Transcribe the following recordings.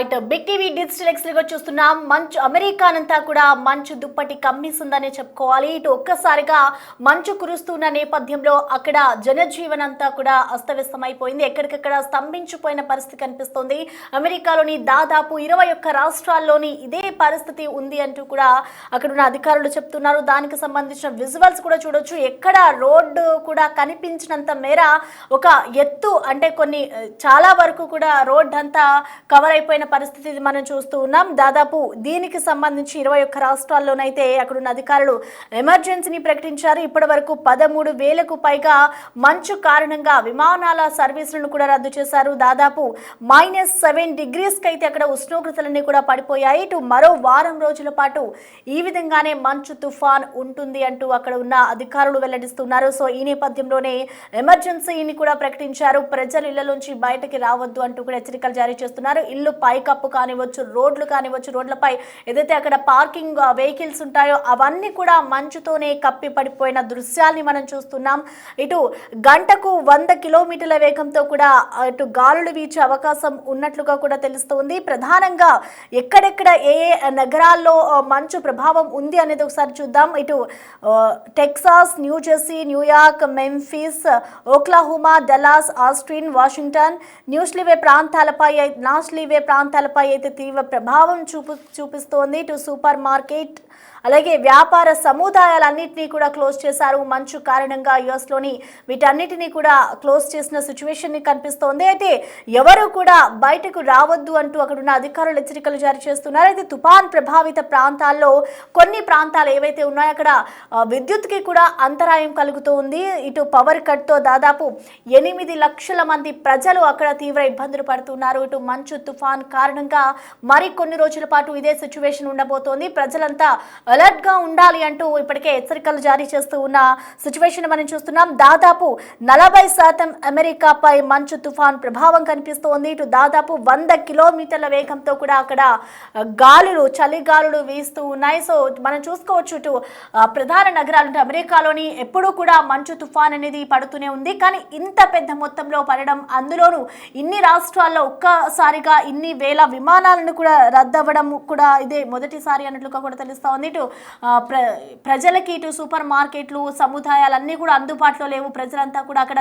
Right big TV digital ఎక్స్లో చూస్తున్నాం. మంచు అమెరికానంతా కూడా మంచు దుప్పటి కమ్మేసిందనే చెప్పుకోవాలి. ఇటు ఒక్కసారిగా మంచు కురుస్తున్న నేపథ్యంలో అక్కడ జనజీవనంతా కూడా అస్తవ్యస్తమైపోయింది. ఎక్కడికక్కడ స్తంభించిపోయిన పరిస్థితి కనిపిస్తోంది. అమెరికాలోని దాదాపు 21 రాష్ట్రాల్లోని ఇదే పరిస్థితి ఉంది అంటూ కూడా అక్కడున్న అధికారులు చెప్తున్నారు. దానికి సంబంధించిన విజువల్స్ కూడా చూడొచ్చు. ఎక్కడ రోడ్డు కూడా కనిపించినంత మేర ఒక ఎత్తు అంటే చాలా వరకు కూడా రోడ్ అంతా కవర్ అయిపోయిన పరిస్థితి మనం చూస్తూ ఉన్నాం. దాదాపు దీనికి సంబంధించి 21 రాష్ట్రాల్లోనైతే అక్కడున్న అధికారులు ఎమర్జెన్సీని ప్రకటించారు. ఇప్పటి వరకు 13,000కు పైగా మంచు కారణంగా విమానాల సర్వీసులను కూడా రద్దు చేశారు. దాదాపు -7 డిగ్రీస్కి అయితే అక్కడ ఉష్ణోగ్రతలన్నీ కూడా పడిపోయాయి. ఇటు మరో వారం రోజుల పాటు ఈ విధంగానే మంచు తుఫాన్ ఉంటుంది అంటూ అక్కడ ఉన్న అధికారులు వెల్లడిస్తున్నారు. సో ఈ నేపథ్యంలోనే ఎమర్జెన్సీని కూడా ప్రకటించారు. ప్రజలు ఇళ్లలోంచి బయటకి రావద్దు అంటూ కూడా హెచ్చరికలు జారీ చేస్తున్నారు. ఇల్లు పైకప్పు కానివచ్చు, రోడ్లు కానివచ్చు, రోడ్లపై ఏదైతే అక్కడ పార్కింగ్ వెహికల్స్ ఉంటాయో అవన్నీ కూడా మంచుతోనే కప్పి పడిపోయిన దృశ్యాల్ని మనం చూస్తున్నాం. ఇటు గంటకు 100 కిలోమీటర్ల వేగంతో కూడా ఇటు గాలులు వీచే అవకాశం ఉన్నట్లుగా కూడా తెలుస్తోంది. ప్రధానంగా ఎక్కడెక్కడ ఏ నగరాల్లో మంచు ప్రభావం ఉంది అనేది ఒకసారి చూద్దాం. ఇటు Texas, New Jersey, New York, Memphis, Oklahoma, Dallas, Austin, Washington, Nashville ప్రాంతాలపై అయితే తీవ్ర ప్రభావం చూపిస్తోంది. ఇటు సూపర్ మార్కెట్ అలాగే వ్యాపార సముదాయాలన్నింటినీ కూడా క్లోజ్ చేశారు. మంచు కారణంగా యుఎస్లోని వీటన్నిటినీ కూడా క్లోజ్ చేసిన సిచ్యువేషన్ కనిపిస్తోంది. అయితే ఎవరు కూడా బయటకు రావద్దు అంటూ అక్కడున్న అధికారులు హెచ్చరికలు జారీ చేస్తున్నారు. అయితే తుఫాన్ ప్రభావిత ప్రాంతాల్లో కొన్ని ప్రాంతాలు ఏవైతే ఉన్నాయో అక్కడ విద్యుత్కి కూడా అంతరాయం కలుగుతూ ఉంది. ఇటు పవర్ కట్తో దాదాపు 8 లక్షల మంది ప్రజలు అక్కడ తీవ్ర ఇబ్బందులు పడుతున్నారు. ఇటు మంచు తుఫాన్ కారణంగా కొన్ని రోజుల పాటు ఇదే సిచ్యువేషన్ ఉండబోతోంది. ప్రజలంతా అలర్ట్ గా ఉండాలి అంటూ ఇప్పటికే హెచ్చరికలు జారీ చేస్తూ ఉన్న సిచ్యువేషన్ మనం చూస్తున్నాం. దాదాపు 40% అమెరికాపై మంచు తుఫాన్ ప్రభావం కనిపిస్తోంది. ఇటు దాదాపు 100 కిలోమీటర్ల వేగంతో కూడా అక్కడ చలి గాలులు వీస్తూ ఉన్నాయి. సో మనం చూసుకోవచ్చు. ఇటు ప్రధాన నగరాలు అమెరికాలోని ఎప్పుడూ కూడా మంచు తుఫాన్ అనేది పడుతూనే ఉంది. కానీ ఇంత పెద్ద మొత్తంలో పడడం, అందులోనూ ఇన్ని రాష్ట్రాల్లో ఒక్కసారిగా ఇన్ని వేల విమానాలను కూడా రద్దవ్వడం కూడా ఇదే మొదటిసారి అన్నట్లుగా కూడా తెలుస్తా ఉంది. ఇటు ప్రజలకి ఇటు సూపర్ మార్కెట్లు, సముదాయాలన్నీ కూడా అందుబాటులో లేవు. ప్రజలంతా కూడా అక్కడ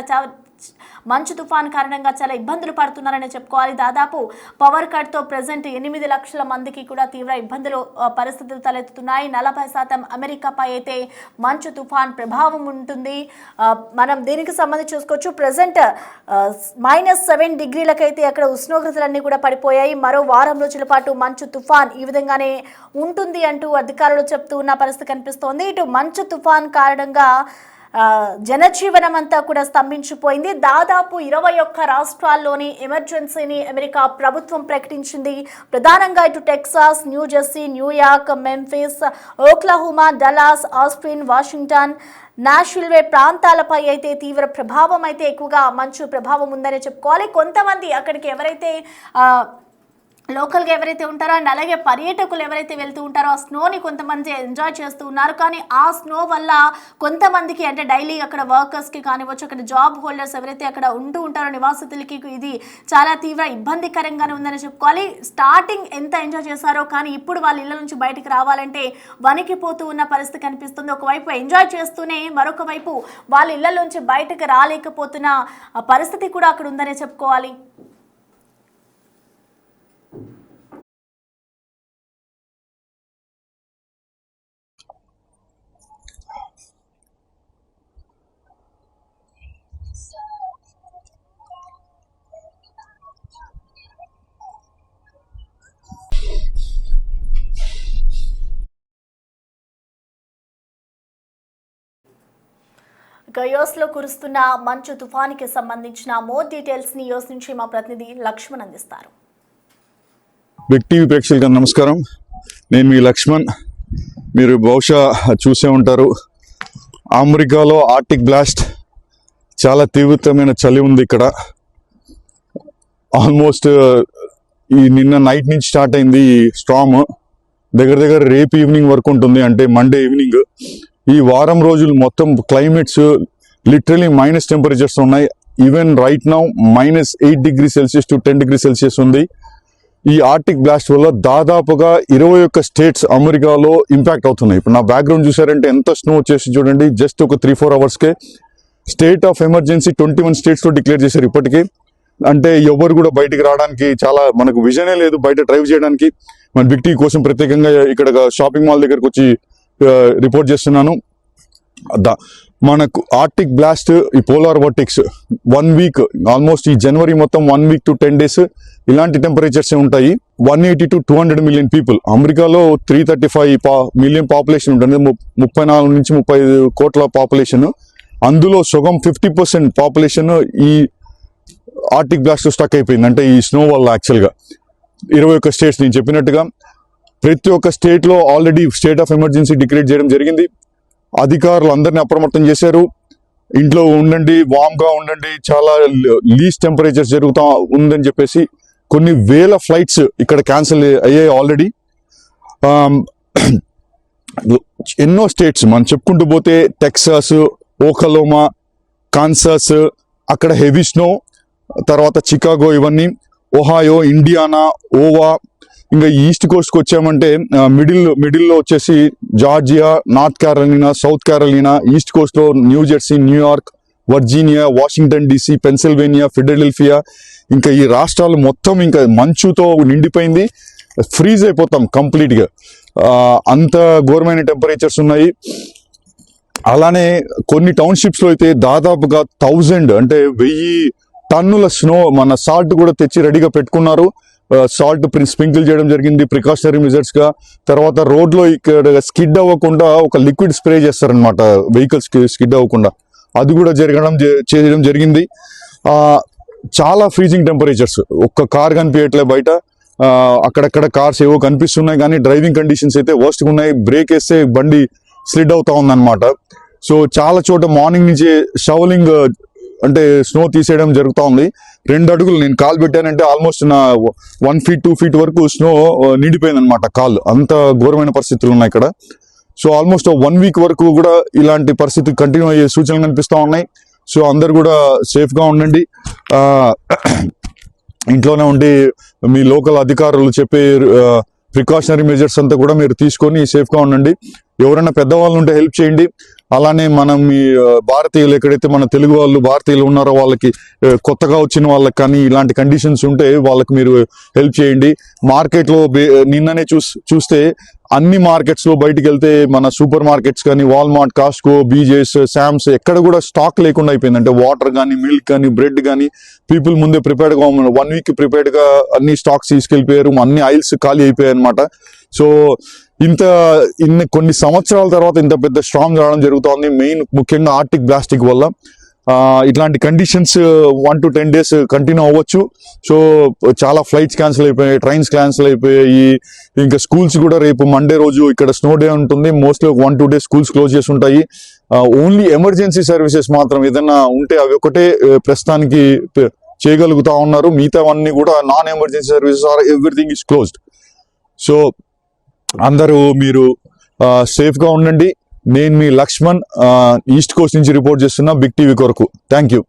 మంచు తుఫాన్ కారణంగా చాలా ఇబ్బందులు పడుతున్నారని చెప్పుకోవాలి. దాదాపు పవర్ కట్తో ప్రజెంట్ 8 లక్షల మందికి కూడా తీవ్ర పరిస్థితులు తలెత్తుతున్నాయి. 40% అమెరికాపై అయితే మంచు తుఫాన్ ప్రభావం ఉంటుంది. మనం దీనికి సంబంధించి చూసుకోవచ్చు. ప్రజెంట్ -7 డిగ్రీలకైతే అక్కడ ఉష్ణోగ్రతలన్నీ కూడా పడిపోయాయి. మరో వారం రోజుల పాటు మంచు తుఫాన్ ఈ విధంగానే ఉంటుంది అంటూ అధికారులు చెప్తూ ఉన్న పరిస్థితి కనిపిస్తోంది. ఇటు మంచు తుఫాన్ కారణంగా జనజీవనం అంతా కూడా స్తంభించిపోయింది. దాదాపు 21 రాష్ట్రాల్లోని ఎమర్జెన్సీని అమెరికా ప్రభుత్వం ప్రకటించింది. ప్రధానంగా ఇటు Texas, New Jersey, New York, Memphis, Oklahoma, Dallas, Austin, Washington, Nashville ప్రాంతాలపై అయితే తీవ్ర ప్రభావం అయితే ఎక్కువగా మంచు ప్రభావం ఉందని చెప్పుకోవాలి. కొంతమంది అక్కడికి ఎవరైతే లోకల్గా ఎవరైతే ఉంటారో అండ్ అలాగే పర్యాటకులు ఎవరైతే వెళ్తూ ఉంటారో ఆ స్నోని కొంతమంది ఎంజాయ్ చేస్తూ ఉన్నారు. కానీ ఆ స్నో వల్ల కొంతమందికి అంటే డైలీ అక్కడ వర్కర్స్కి కానివచ్చు, అక్కడ జాబ్ హోల్డర్స్ ఎవరైతే అక్కడ ఉంటూ ఉంటారో నివాసితులకి ఇది చాలా తీవ్ర ఇబ్బందికరంగానే ఉందని చెప్పుకోవాలి. స్టార్టింగ్ ఎంత ఎంజాయ్ చేశారో కానీ ఇప్పుడు వాళ్ళ ఇళ్ళ నుంచి బయటకు రావాలంటే వణికిపోతూ ఉన్న పరిస్థితి కనిపిస్తుంది. ఒకవైపు ఎంజాయ్ చేస్తూనే మరొక వైపు వాళ్ళ ఇళ్ళ నుంచి బయటకు రాలేకపోతున్న పరిస్థితి కూడా అక్కడ ఉందనే చెప్పుకోవాలి. యుఎస్లో కురుస్తున్న మంచు తుఫానికి సంబంధించిన మోర్ డీటెయిల్స్ ని యుఎస్ నుంచి మా ప్రతినిధి లక్ష్మణ్ అందిస్తారు. బిగ్ టీవీ ప్రేక్షకులకు నమస్కారం. నేను మీ లక్ష్మణ్. మీరు బహుశా చూసే ఉంటారు, అమెరికాలో ఆర్టిక్ బ్లాస్ట్ చాలా తీవ్రమైన చలి ఉంది. ఇక్కడ ఆల్మోస్ట్ ఈ నిన్న నైట్ నుంచి స్టార్ట్ అయింది ఈ స్టార్మ్. దగ్గర రేపు ఈవినింగ్ వరకు ఉంటుంది, అంటే మండే ఈవినింగ్. ఈ వారం రోజులు మొత్తం క్లైమేట్స్ లిటరలీ మైనస్ టెంపరేచర్స్ ఉన్నాయి. Even right now -8 degree Celsius to 10 degree Celsius ఉంది. ఈ ఆర్టిక్ బ్లాస్ట్ వల్ల దాదాపుగా 21 స్టేట్స్ అమెరికాలో ఇంపాక్ట్ అవుతున్నాయి. ఇప్పుడు నా బ్యాక్గ్రౌండ్ చూసారంటే ఎంత స్నో వచ్చేసి చూడండి, జస్ట్ ఒక 3-4 అవర్స్కే స్టేట్ ఆఫ్ ఎమర్జెన్సీ 21 స్టేట్స్లో డిక్లేర్ చేశారు ఇప్పటికీ. అంటే ఎవరు కూడా బయటికి రావడానికి చాలా మనకు విజనే లేదు బయట డ్రైవ్ చేయడానికి. మన బిగ్ టీవీ కోసం ప్రత్యేకంగా ఇక్కడ షాపింగ్ మాల్ దగ్గరకు వచ్చి రిపోర్ట్ చేస్తున్నాను. మనకు ఆర్టిక్ బ్లాస్ట్, ఈ పోలార్ వర్టిక్స్ 1 వీక్, ఆల్మోస్ట్ ఈ జనవరి మొత్తం 1 వీక్ to 10 days ఇలాంటి టెంపరేచర్స్ ఉంటాయి. 180 to 200 మిలియన్ పీపుల్, అమెరికాలో 335 మిలియన్ పాపులేషన్ ఉంటుంది, 34 నుంచి 35 కోట్ల పాపులేషన్. అందులో సగం 50% పాపులేషన్ ఈ ఆర్టిక్ బ్లాస్ట్ స్టక్ అయిపోయింది. అంటే ఈ స్నో వల్ల యాక్చువల్గా 21 స్టేట్స్ నేను చెప్పినట్టుగా ప్రతి ఒక్క స్టేట్లో already state of emergency declare చేయడం జరిగింది. అధికారులు అందరినీ అప్రమత్తం చేశారు. ఇంట్లో ఉండండి, వామ్గా ఉండండి, చాలా లీస్ట్ టెంపరేచర్స్ జరుగుతూ ఉందని చెప్పేసి కొన్ని వేల ఫ్లైట్స్ ఇక్కడ క్యాన్సిల్ అయ్యాయి ఆల్రెడీ. ఎన్నో స్టేట్స్ మనం చెప్పుకుంటూ పోతే టెక్సాస్, ఓకలోమా, కాన్సాస్, అక్కడ హెవీ స్నో, తర్వాత చికాగో, ఇవన్నీ ఒహాయో, ఇండియానా, ఓవా, ఇంకా ఈస్ట్ కోస్ట్కి వచ్చామంటే మిడిల్లో వచ్చేసి Georgia, North Carolina, South Carolina, east కోస్ట్లో New Jersey, New York, Virginia, Washington DC, Pennsylvania, Philadelphia, ఇంకా ఈ రాష్ట్రాలు మొత్తం ఇంకా మంచుతో నిండిపోయింది. ఫ్రీజ్ అయిపోతాం కంప్లీట్గా, అంత ఘోరమైన టెంపరేచర్స్ ఉన్నాయి. అలానే కొన్ని టౌన్షిప్స్లో అయితే దాదాపుగా 1000 అంటే 1000 టన్నుల స్నో, మన సాల్ట్ కూడా తెచ్చి రెడీగా పెట్టుకున్నారు. సాల్ట్ స్ప్రింకిల్ చేయడం జరిగింది ప్రికాషనరీ మెజర్స్ గా. తర్వాత రోడ్లో ఇక్కడ స్కిడ్ అవ్వకుండా ఒక లిక్విడ్ స్ప్రే చేస్తారనమాట, వెహికల్స్ కి స్కిడ్ అవ్వకుండా, అది కూడా చేయడం జరిగింది. చాలా ఫ్రీజింగ్ టెంపరేచర్స్, ఒక్క కార్ కనిపించట్లే బయట, అక్కడక్కడ కార్స్ ఏవో కనిపిస్తున్నాయి కానీ డ్రైవింగ్ కండిషన్స్ అయితే వర్స్ట్గా ఉన్నాయి. బ్రేక్ వేస్తే బండి స్లిడ్ అవుతా ఉందన్నమాట. సో చాలా చోట మార్నింగ్ నుంచి షవలింగ్ అంటే స్నో తీసేయడం జరుగుతూ ఉంది. 2 అడుగులు నేను కాలు పెట్టానంటే ఆల్మోస్ట్ నా 1 feet 2 feet వరకు స్నో నిండిపోయింది అనమాట కాలు, అంత ఘోరమైన పరిస్థితులు ఉన్నాయి ఇక్కడ. సో ఆల్మోస్ట్ 1 వీక్ వరకు కూడా ఇలాంటి పరిస్థితి కంటిన్యూ అయ్యే సూచనలు కనిపిస్తూ ఉన్నాయి. సో అందరు కూడా సేఫ్గా ఉండండి, ఇంట్లోనే ఉండి మీ లోకల్ అధికారులు చెప్పే ప్రికాషనరీ మెజర్స్ అంతా కూడా మీరు తీసుకొని సేఫ్గా ఉండండి. ఎవరైనా పెద్దవాళ్ళు ఉంటే హెల్ప్ చేయండి. అలానే మనం ఈ భారతీయులు, ఎక్కడైతే మన తెలుగు వాళ్ళు భారతీయులు ఉన్నారో వాళ్ళకి, కొత్తగా వచ్చిన వాళ్ళకి కానీ ఇలాంటి కండిషన్స్ ఉంటే వాళ్ళకి మీరు హెల్ప్ చేయండి. మార్కెట్లో నిన్ననే చూస్తే అన్ని మార్కెట్స్లో బయటికి వెళ్తే మన సూపర్ మార్కెట్స్ కానీ వాల్మార్ట్, కాస్కో, బీజేస్, శామ్స్ ఎక్కడ కూడా స్టాక్ లేకుండా అయిపోయింది. అంటే వాటర్ కానీ, మిల్క్ కానీ, బ్రెడ్ కానీ పీపుల్ ముందే ప్రిపేర్డ్గా 1 వీక్ ప్రిపేర్డ్గా అన్ని స్టాక్స్ తీసుకెళ్ళిపోయారు, అన్ని ఆయిల్స్ ఖాళీ అయిపోయాయి అనమాట. సో ఇన్ని కొన్ని సంవత్సరాల తర్వాత ఇంత పెద్ద స్టార్మ్ రావడం జరుగుతోంది, ముఖ్యంగా ఆర్టిక్ బ్లాస్టిక్ వల్ల. ఇట్లాంటి కండిషన్స్ 1 to 10 days కంటిన్యూ అవ్వచ్చు. సో చాలా ఫ్లైట్స్ క్యాన్సిల్ అయిపోయాయి, ట్రైన్స్ క్యాన్సిల్ అయిపోయాయి. ఇంకా స్కూల్స్ కూడా రేపు మండే రోజు ఇక్కడ స్నో డే ఉంటుంది, మోస్ట్లీ 1-2 days స్కూల్స్ క్లోజ్ చేసి ఉంటాయి. ఓన్లీ ఎమర్జెన్సీ సర్వీసెస్ మాత్రం ఏదైనా ఉంటే అవి ఒకటే ప్రస్తుతానికి చేయగలుగుతా ఉన్నారు. మిగతావన్నీ కూడా non emergency services are everything is closed. So అందరూ మీరు సేఫ్గా ఉండండి. నేను మీ లక్ష్మణ్, ఈస్ట్ కోస్ట్ నుంచి రిపోర్ట్ చేస్తున్నా బిగ్ టీవీ కొరకు. Thank you.